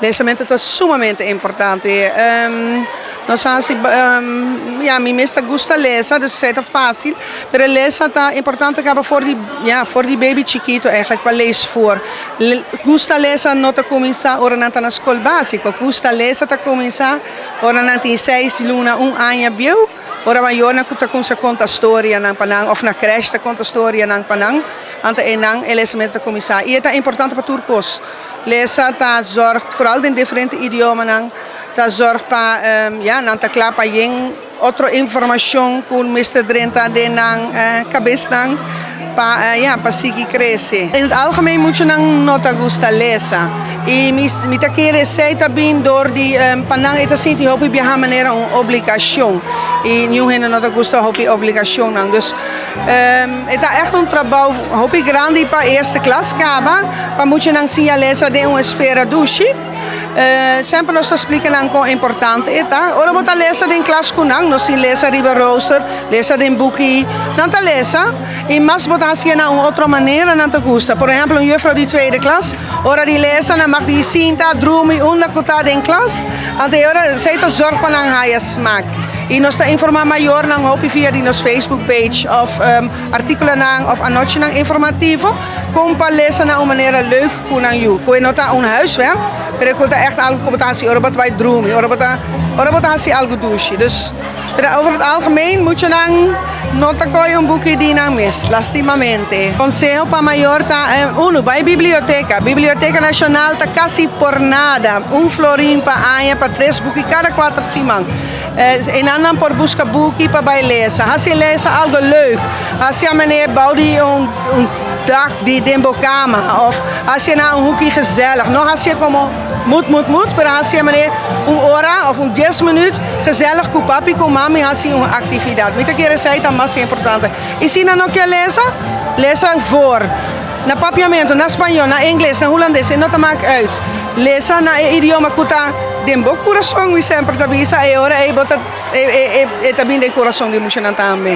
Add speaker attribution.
Speaker 1: Lesamento è sumamente importante. Mi mesta gusta lesa, dus het is fácil. Maar lesa is importante voor die baby chiquito eigenlijk, qua leesvoer. Gusta lesa no te comienza ora na school básico. Gusta lesa te comienza ora na 6 luna 1 anno biu. Ora maior na kuta kunsa conta storia nang panang of na creche te conta storia nang panang. Ante enang lesamento te comienza. E é importante para turcos. Lesa ta zorgt vooral in differente idiomen nang. Ta zorgt pa nanta klapa yeng otra información con Mr. Drenta de nang cabez nang pa sigi cresce. In het algemeen moet je nang nota gusta lesa. E mi ta kere sei tabin door die panang eta sinti hopi biha manera un obligación. E nu hen nota gusta hopi obligación nang. Dus eta echt un trabalho hopi grande pa eerste klas kaba. Pa moet je nang sia lesa de un esfera dushi. Sempre nos explican algo importante eta ora bota lesa in klas kunang nos sin lesa riba rooster lesa in boekie nanta lesa e mas bota hacia na outra maneira nanta gusta por exemplo een juffrouw die tweede klas ora die lesa na mag die sinta drumi una cotada in klas ante ora seita zorg pa nang haya smaak e nos ta informa maior nang hopi via die nos Facebook page of artikelen nang of anotje nang informativo kom pa lesa na een maneira leuk kunang you ko nota un huiswerk pero ik echt algo computatie ora wat wij dromen ora wat hasie algo douche dus over het algemeen moet je dan nota coi un boekje die na mis lastimamente consejo pa mayor ta uno bij biblioteca nacional ta casi por nada un florin pa año pa 3 boekje cada 4 simang en andan por busca boekje pa bij lezen hasie lezen algo leuk hasie meneer Baudi un dak die dembokama of hasie na un hoekje gezellig nog hasie como moet, pero hacia meneer een hora of een 10 minutos gezellig com papi, com mami, hacia een actividad. Muita keren zei dat mais importante. E se não quer lesa voor. Na papiamento, na espanhol, na inglês, na holandês, não te maakt uit. Lesa na idioma kuta dembo coração, we sempre tabisa e ora e bota e também de coração de motion também.